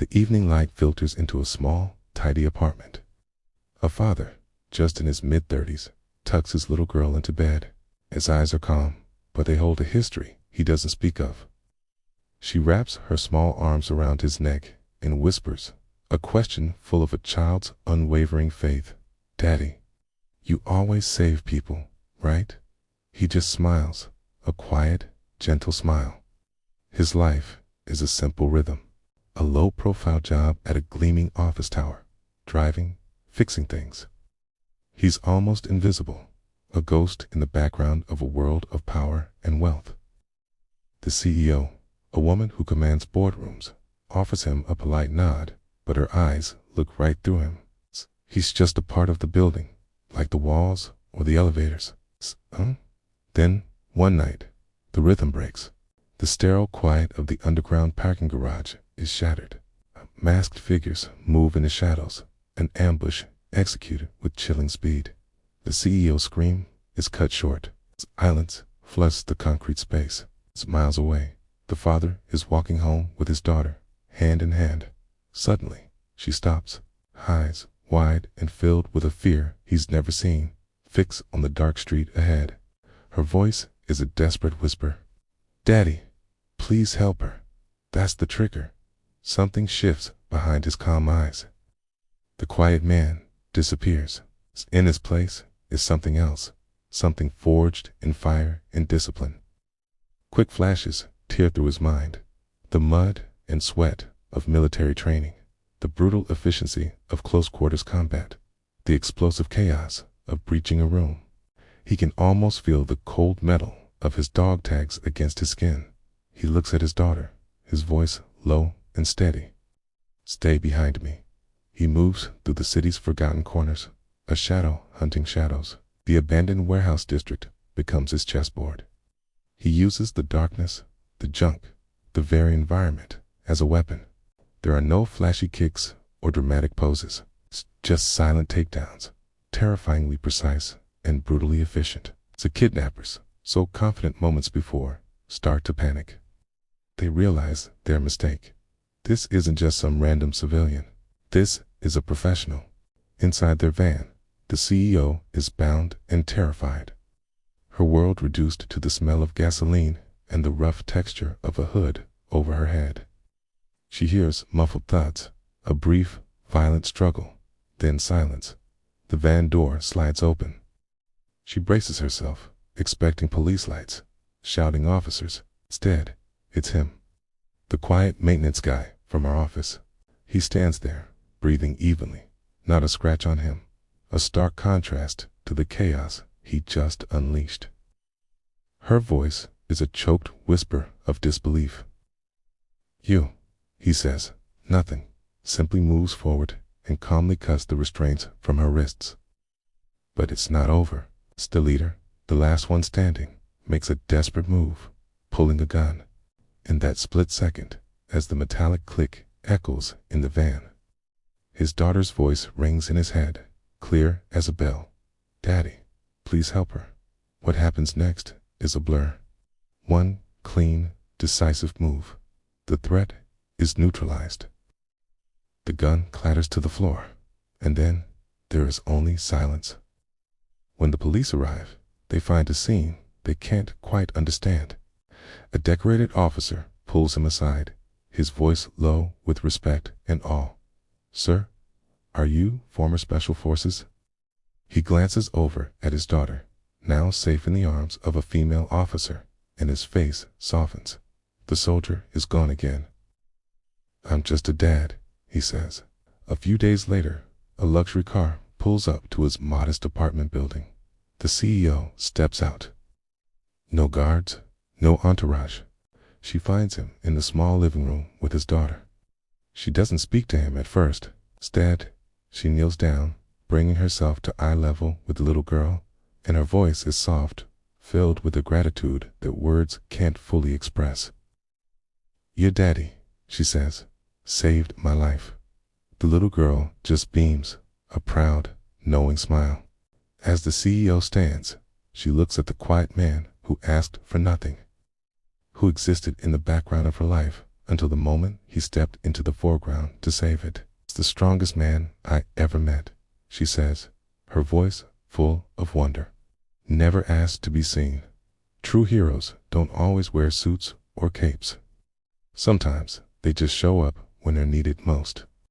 The evening light filters into a small, tidy apartment. A father, just in his mid-30s, tucks his little girl into bed. His eyes are calm, but they hold a history he doesn't speak of. She wraps her small arms around his neck and whispers, a question full of a child's unwavering faith. "Daddy, you always save people, right?" He just smiles, a quiet, gentle smile. His life is a simple rhythm. A low-profile job at a gleaming office tower, driving, fixing things. He's almost invisible, a ghost in the background of a world of power and wealth. The CEO, a woman who commands boardrooms, offers him a polite nod, but her eyes look right through him. He's just a part of the building, like the walls or the elevators. Then, one night, the rhythm breaks. The sterile quiet of the underground parking garage is shattered. Masked figures move in the shadows, an ambush executed with chilling speed. The CEO's scream is cut short. Silence floods the concrete space. Miles away, the father is walking home with his daughter, hand in hand. Suddenly, she stops, eyes wide and filled with a fear he's never seen, fixed on the dark street ahead. Her voice is a desperate whisper. "Daddy, please help her. That's the trigger." Something shifts behind his calm eyes. The quiet man disappears. In his place is something else, something forged in fire and discipline. Quick flashes tear through his mind. The mud and sweat of military training, the brutal efficiency of close-quarters combat, the explosive chaos of breaching a room. He can almost feel the cold metal of his dog tags against his skin. He looks at his daughter, his voice low and steady. "Stay behind me." He moves through the city's forgotten corners, a shadow hunting shadows. The abandoned warehouse district becomes his chessboard. He uses the darkness, the junk, the very environment as a weapon. There are no flashy kicks or dramatic poses, just silent takedowns, terrifyingly precise and brutally efficient. The kidnappers, so confident moments before, start to panic. They realize their mistake. This isn't just some random civilian. This is a professional. Inside their van, the CEO is bound and terrified. Her world reduced to the smell of gasoline and the rough texture of a hood over her head. She hears muffled thuds, a brief, violent struggle, then silence. The van door slides open. She braces herself, expecting police lights, shouting officers. Instead, it's him. The quiet maintenance guy from our office. He stands there, breathing evenly, not a scratch on him, a stark contrast to the chaos he just unleashed. Her voice is a choked whisper of disbelief. "You," he says. Nothing, simply moves forward and calmly cuts the restraints from her wrists. But it's not over. The leader, the last one standing, makes a desperate move, pulling a gun. In that split second, as the metallic click echoes in the van, his daughter's voice rings in his head, clear as a bell. "Daddy, please help her." What happens next is a blur. One clean, decisive move. The threat is neutralized. The gun clatters to the floor, and then there is only silence. When the police arrive, they find a scene they can't quite understand. A decorated officer pulls him aside, his voice low with respect and awe. "Sir, are you former Special Forces?" He glances over at his daughter, now safe in the arms of a female officer, and his face softens. The soldier is gone again. "I'm just a dad," he says. A few days later, a luxury car pulls up to his modest apartment building. The CEO steps out. No guards, no entourage. She finds him in the small living room with his daughter. She doesn't speak to him at first. Instead, she kneels down, bringing herself to eye level with the little girl, and her voice is soft, filled with a gratitude that words can't fully express. "Your daddy," she says, "saved my life." The little girl just beams, a proud, knowing smile. As the CEO stands, she looks at the quiet man who asked for nothing, who existed in the background of her life until the moment he stepped into the foreground to save it. "It's the strongest man I ever met," she says, her voice full of wonder. Never asked to be seen. True heroes don't always wear suits or capes. Sometimes they just show up when they're needed most.